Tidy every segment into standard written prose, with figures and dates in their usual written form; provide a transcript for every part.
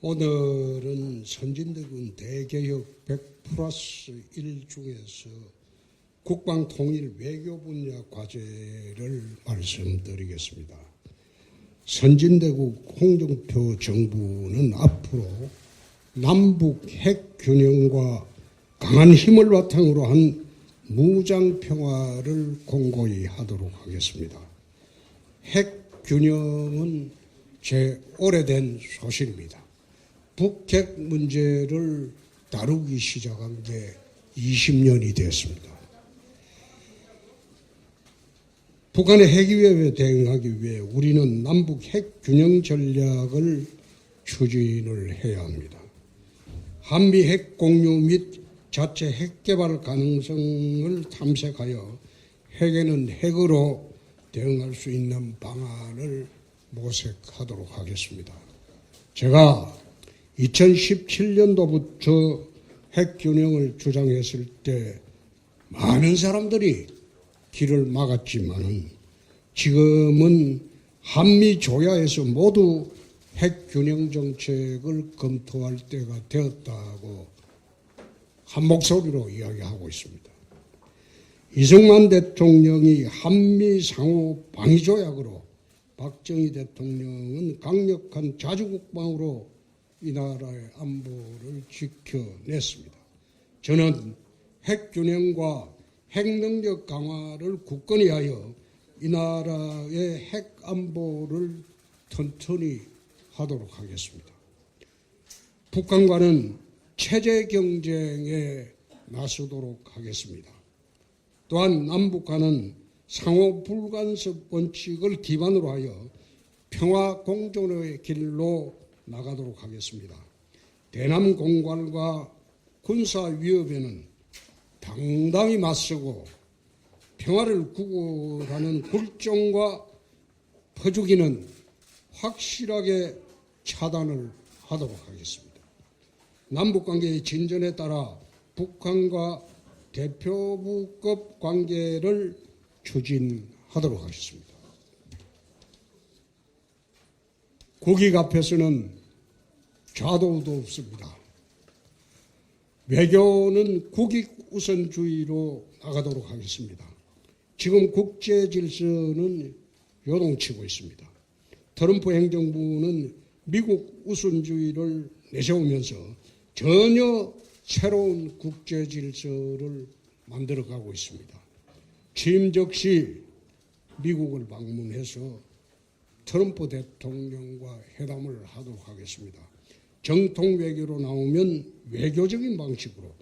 오늘은 선진대군 대개혁 100+1 중에서 국방통일 외교 분야 과제를 말씀드리겠습니다. 선진대국 홍준표 정부는 앞으로 남북 핵 균형과 강한 힘을 바탕으로 한 무장 평화를 공고히 하도록 하겠습니다. 핵 균형은 제 오래된 소실입니다. 북핵 문제를 다루기 시작한 게 20년이 됐습니다. 북한의 핵 위협에 대응하기 위해 우리는 남북 핵 균형 전략을 추진을 해야 합니다. 한미 핵 공유 및 자체 핵 개발 가능성을 탐색하여 핵에는 핵으로 대응할 수 있는 방안을 모색하도록 하겠습니다. 제가 2017년도부터 핵균형을 주장했을 때 많은 사람들이 길을 막았지만 지금은 한미 조야에서 모두 핵균형 정책을 검토할 때가 되었다고 한 목소리로 이야기하고 있습니다. 이승만 대통령이 한미 상호 방위 조약으로 박정희 대통령은 강력한 자주국방으로 이 나라의 안보를 지켜냈습니다. 저는 핵균형과 핵능력 강화를 굳건히 하여 이 나라의 핵안보를 튼튼히 하도록 하겠습니다. 북한과는 체제 경쟁에 나서도록 하겠습니다. 또한 남북한은 상호 불간섭 원칙을 기반으로 하여 평화 공존의 길로 나가도록 하겠습니다. 대남 공갈과 군사 위협에는 당당히 맞서고 평화를 구걸하는 굴종과 퍼주기는 확실하게 차단을 하도록 하겠습니다. 남북관계의 진전에 따라 북한과 대표부급 관계를 추진하도록 하겠습니다. 국익 앞에서는 좌도우도 없습니다. 외교는 국익 우선주의로 나가도록 하겠습니다. 지금 국제 질서는 요동치고 있습니다. 트럼프 행정부는 미국 우선주의를 내세우면서 전혀 새로운 국제 질서를 만들어가고 있습니다. 취임 즉시 미국을 방문해서 트럼프 대통령과 회담을 하도록 하겠습니다. 정통 외교로 나오면 외교적인 방식으로,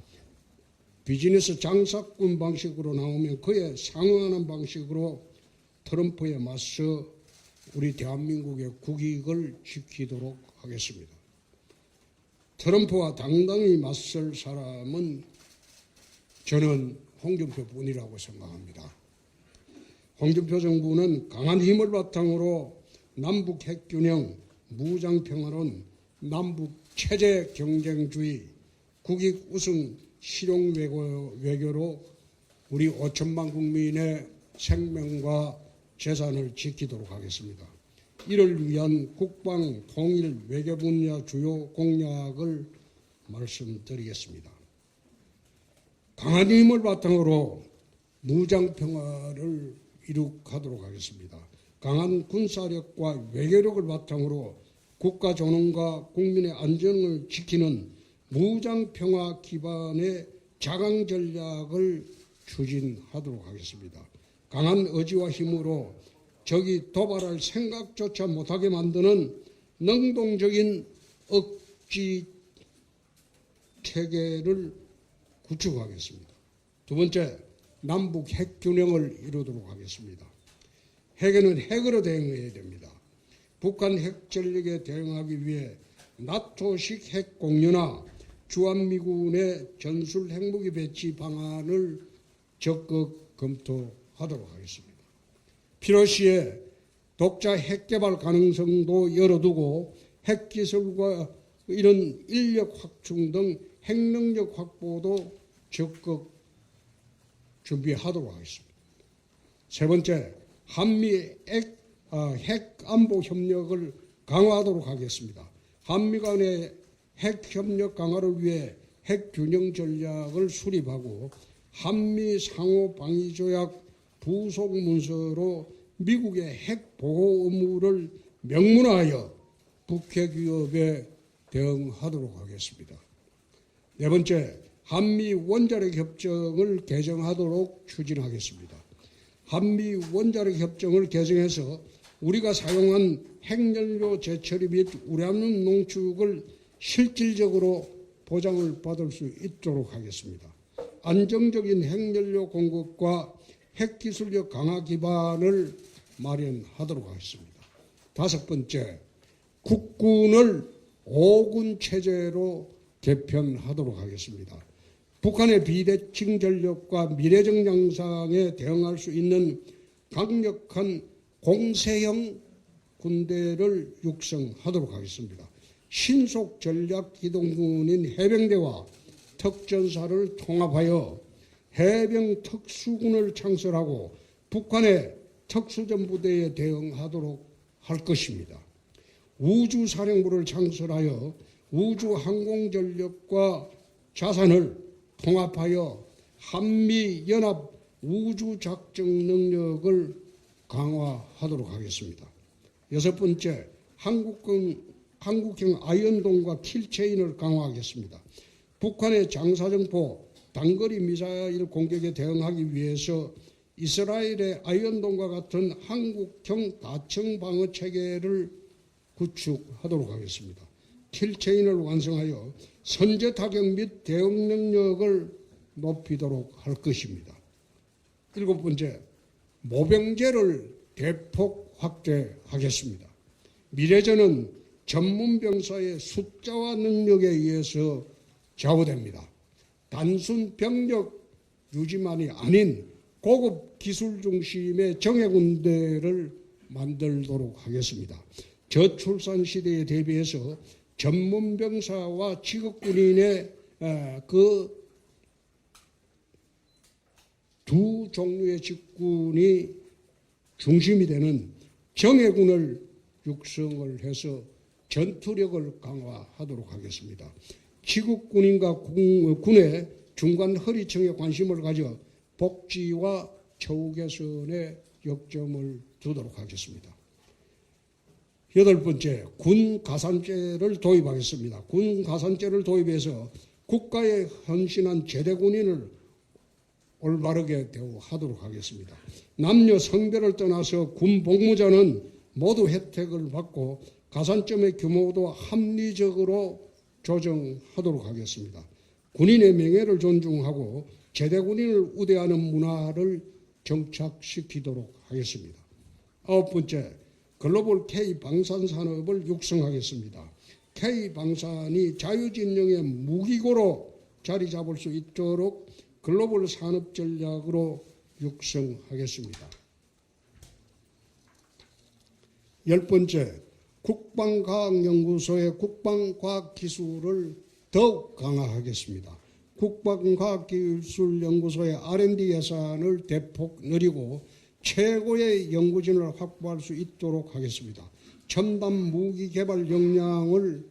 비즈니스 장사꾼 방식으로 나오면 그에 상응하는 방식으로 트럼프에 맞서 우리 대한민국의 국익을 지키도록 하겠습니다. 트럼프와 당당히 맞설 사람은 저는 홍준표 뿐이라고 생각합니다. 홍준표 정부는 강한 힘을 바탕으로 남북 핵균형, 무장평화론, 남북 체제 경쟁주의, 국익 우승 실용 외교로 우리 5천만 국민의 생명과 재산을 지키도록 하겠습니다. 이를 위한 국방, 통일, 외교 분야 주요 공약을 말씀드리겠습니다. 강한 힘을 바탕으로 무장평화를 이룩하도록 하겠습니다. 강한 군사력과 외교력을 바탕으로 국가 존엄과 국민의 안전을 지키는 무장평화 기반의 자강 전략을 추진하도록 하겠습니다. 강한 의지와 힘으로 적이 도발할 생각조차 못하게 만드는 능동적인 억지 체계를 구축하겠습니다. 두 번째, 남북 핵균형을 이루도록 하겠습니다. 핵에는 핵으로 대응해야 됩니다. 북한 핵 전력에 대응하기 위해 나토식 핵 공유나 주한미군의 전술 핵무기 배치 방안을 적극 검토하도록 하겠습니다. 필요시에 독자 핵 개발 가능성도 열어두고 핵기술과 이런 인력 확충 등 핵능력 확보도 적극 준비하도록 하겠습니다. 세 번째, 한미 핵 안보 협력을 강화하도록 하겠습니다. 한미 간의 핵협력 강화를 위해 핵균형 전략을 수립하고 한미 상호방위조약 부속 문서로 미국의 핵보호 의무를 명문화하여 북핵 위협에 대응하도록 하겠습니다. 네 번째, 한미 원자력 협정을 개정하도록 추진하겠습니다. 한미 원자력 협정을 개정해서 우리가 사용한 핵연료 재처리 및 우라늄 농축을 실질적으로 보장을 받을 수 있도록 하겠습니다. 안정적인 핵연료 공급과 핵기술력 강화 기반을 마련하도록 하겠습니다. 다섯 번째, 국군을 5군 체제로 개편하도록 하겠습니다. 북한의 비대칭 전력과 미래적 양상에 대응할 수 있는 강력한 공세형 군대를 육성하도록 하겠습니다. 신속 전략기동군인 해병대와 특전사를 통합하여 해병 특수군을 창설하고 북한의 특수전부대에 대응하도록 할 것입니다. 우주사령부를 창설하여 우주항공전력과 자산을 통합하여 한미연합 우주작전 능력을 강화하도록 하겠습니다. 여섯 번째, 한국형 아이언돔과 킬체인을 강화하겠습니다. 북한의 장사정포, 단거리 미사일 공격에 대응하기 위해서 이스라엘의 아이언돔과 같은 한국형 다층 방어 체계를 구축하도록 하겠습니다. 킬체인을 완성하여 선제 타격 및 대응 능력을 높이도록 할 것입니다. 일곱 번째, 모병제를 대폭 확대하겠습니다. 미래전은 전문병사의 숫자와 능력에 의해서 좌우됩니다. 단순 병력 유지만이 아닌 고급 기술 중심의 정예군대를 만들도록 하겠습니다. 저출산 시대에 대비해서 전문병사와 직업군인의 그 두 종류의 직군이 중심이 되는 정예군을 육성을 해서 전투력을 강화하도록 하겠습니다. 직업군인과 군의 중간 허리층에 관심을 가져 복지와 처우 개선에 역점을 두도록 하겠습니다. 여덟 번째, 군 가산제를 도입하겠습니다. 군 가산제를 도입해서 국가에 헌신한 제대군인을 올바르게 대우하도록 하겠습니다. 남녀 성별을 떠나서 군 복무자는 모두 혜택을 받고 가산점의 규모도 합리적으로 조정하도록 하겠습니다. 군인의 명예를 존중하고 제대군인을 우대하는 문화를 정착시키도록 하겠습니다. 아홉 번째, 글로벌 K방산산업을 육성하겠습니다. K방산이 자유진영의 무기고로 자리 잡을 수 있도록 글로벌 산업 전략으로 육성하겠습니다. 열 번째, 국방과학연구소의 국방과학기술을 더욱 강화하겠습니다. 국방과학기술연구소의 R&D 예산을 대폭 늘리고 최고의 연구진을 확보할 수 있도록 하겠습니다. 첨단 무기 개발 역량을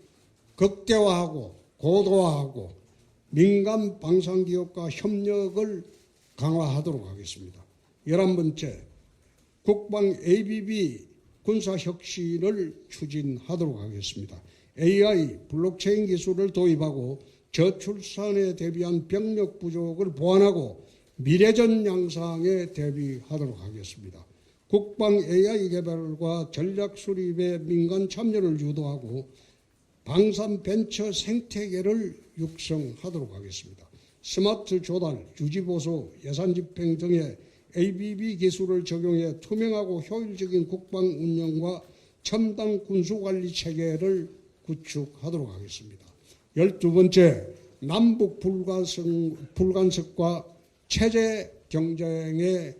극대화하고 고도화하고 민간 방산기업과 협력을 강화하도록 하겠습니다. 11번째, 국방 ABB 군사혁신을 추진하도록 하겠습니다. AI, 블록체인 기술을 도입하고 저출산에 대비한 병력 부족을 보완하고 미래전 양상에 대비하도록 하겠습니다. 국방 AI 개발과 전략 수립에 민간 참여를 유도하고 방산 벤처 생태계를 육성하도록 하겠습니다. 스마트 조달, 유지보수, 예산 집행 등의 ABB 기술을 적용해 투명하고 효율적인 국방 운영과 첨단 군수관리 체계를 구축하도록 하겠습니다. 12번째, 남북 불간섭과 체제 경쟁에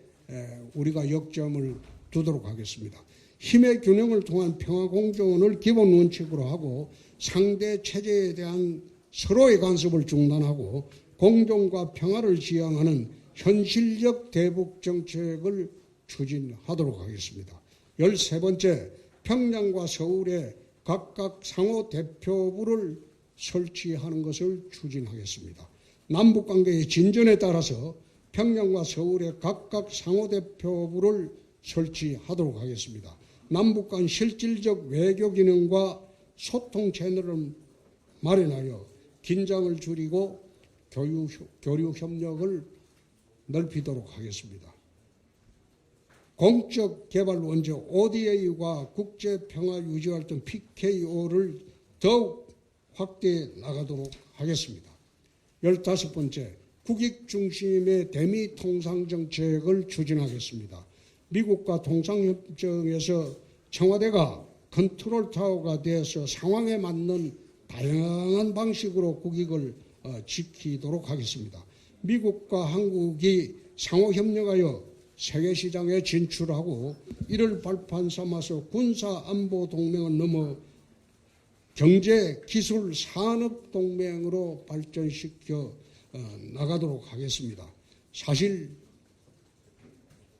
우리가 역점을 두도록 하겠습니다. 힘의 균형을 통한 평화 공존을 기본 원칙으로 하고 상대 체제에 대한 서로의 간섭을 중단하고 공존과 평화를 지향하는 현실적 대북 정책을 추진하도록 하겠습니다. 13번째, 평양과 서울의 각각 상호 대표부를 설치하는 것을 추진하겠습니다. 남북관계의 진전에 따라서 평양과 서울에 각각 상호 대표부를 설치하도록 하겠습니다. 남북 간 실질적 외교 기능과 소통 채널을 마련하여 긴장을 줄이고 교류 협력을 넓히도록 하겠습니다. 공적 개발 원제 ODA와 국제평화유지활동 PKO를 더욱 확대해 나가도록 하겠습니다. 15번째, 국익 중심의 대미 통상 정책을 추진하겠습니다. 미국과 통상협정에서 청와대가 컨트롤 타워가 되어서 상황에 맞는 다양한 방식으로 국익을 지키도록 하겠습니다. 미국과 한국이 상호협력하여 세계시장에 진출하고 이를 발판 삼아서 군사안보 동맹을 넘어 경제, 기술, 산업 동맹으로 발전시켜 나가도록 하겠습니다. 사실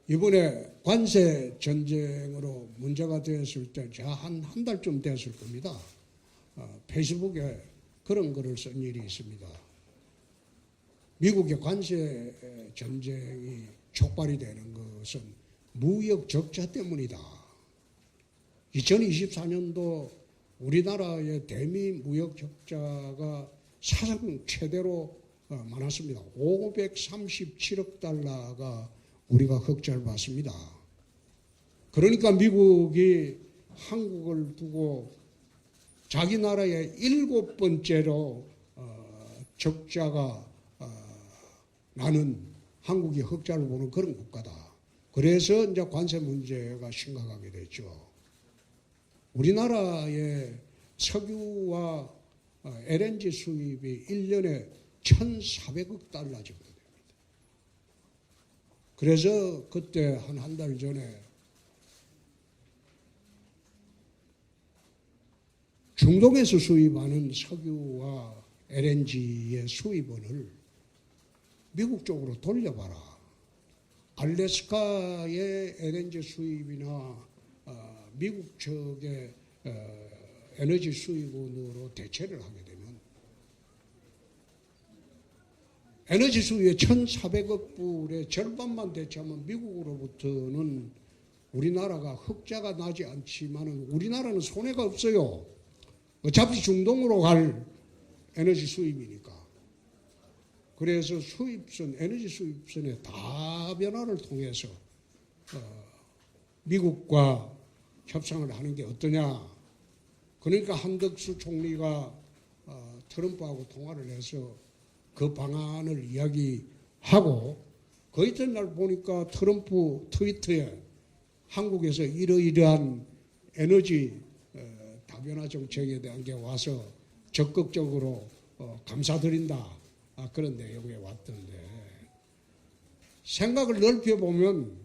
이번에 관세 전쟁으로 문제가 되었을 때 한 달쯤 됐을 겁니다. 페이스북에 그런 글을 쓴 일이 있습니다. 미국의 관세 전쟁이 촉발이 되는 것은 무역 적자 때문이다. 2024년도 우리나라의 대미 무역 적자가 사상 최대로 많았습니다. 537억 달러가 우리가 흑자를 봤습니다. 그러니까 미국이 한국을 두고 자기 나라의 7번째로 적자가 나는 한국이 흑자를 보는 그런 국가다. 그래서 이제 관세 문제가 심각하게 됐죠. 우리나라의 석유와 LNG 수입이 1년에 1,400억 달러 정도 됩니다. 그래서 그때 한 달 전에 중동에서 수입하는 석유와 LNG의 수입원을 미국 쪽으로 돌려봐라. 알래스카의 LNG 수입이나 미국 측의 에너지 수입원으로 대체를 하게 되면 에너지 수입의 1,400억 불의 절반만 대체하면 미국으로부터는 우리나라가 흑자가 나지 않지만 우리나라는 손해가 없어요. 어차피 중동으로 갈 에너지 수입이니까. 그래서 수입선, 에너지 수입선의 다변화를 통해서 미국과 협상을 하는 게 어떠냐. 그러니까 한덕수 총리가 트럼프하고 통화를 해서 그 방안을 이야기하고 그 이튿날 보니까 트럼프 트위터에 한국에서 이러이러한 에너지 다변화 정책에 대한 게 와서 적극적으로 감사드린다. 그런 내용에 왔던데 생각을 넓혀보면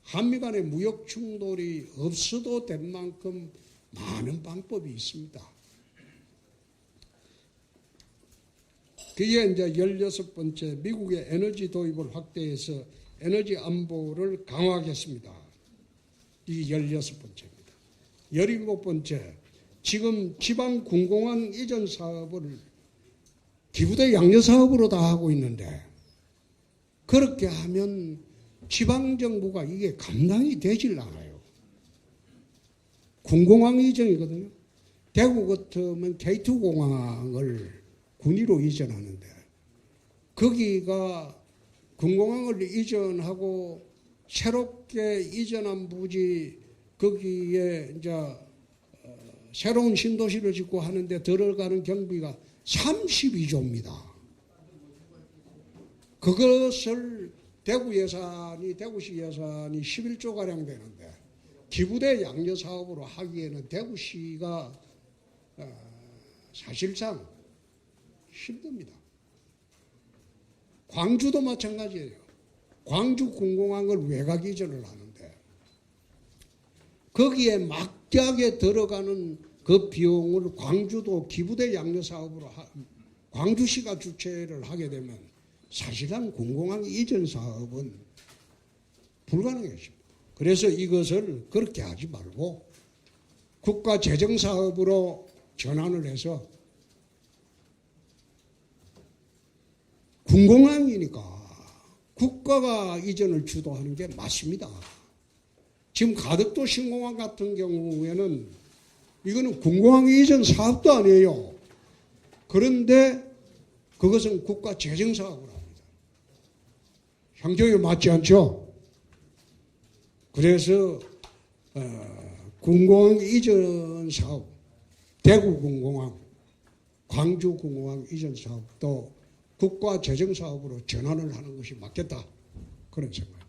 한미 간의 무역 충돌이 없어도 될 만큼 많은 방법이 있습니다. 그게 이제 16번째, 미국의 에너지 도입을 확대해서 에너지 안보를 강화하겠습니다. 이게 16번째입니다. 17번째, 지금 지방 군공항 이전 사업을 기부대 양려 사업으로 다 하고 있는데 그렇게 하면 지방정부가 이게 감당이 되질 않아요. 군공항 이전이거든요. 대구 같으면 K2 공항을 군위로 이전하는데 거기가 군공항을 이전하고 새롭게 이전한 부지 거기에 이제 새로운 신도시를 짓고 하는데 들어가는 경비가 32조입니다. 그것을 대구시 예산이 11조가량 되는데 기부대 양려 사업으로 하기에는 대구시가 사실상 힘듭니다. 광주도 마찬가지예요. 광주 군공항을 외곽 이전을 하는데 거기에 막대하게 들어가는 그 비용을 광주도 기부대 양려 사업으로 광주시가 주최를 하게 되면 사실상 군공항 이전 사업은 불가능해집니다. 그래서 이것을 그렇게 하지 말고 국가 재정 사업으로 전환을 해서 군공항이니까 국가가 이전을 주도하는 게 맞습니다. 지금 가덕도 신공항 같은 경우에는 이거는 군공항 이전 사업도 아니에요. 그런데 그것은 국가 재정 사업을 합니다. 형평이 맞지 않죠? 그래서 군공항 이전 사업, 대구 군공항, 광주 군공항 이전 사업도 국가 재정 사업으로 전환을 하는 것이 맞겠다. 그런 생각.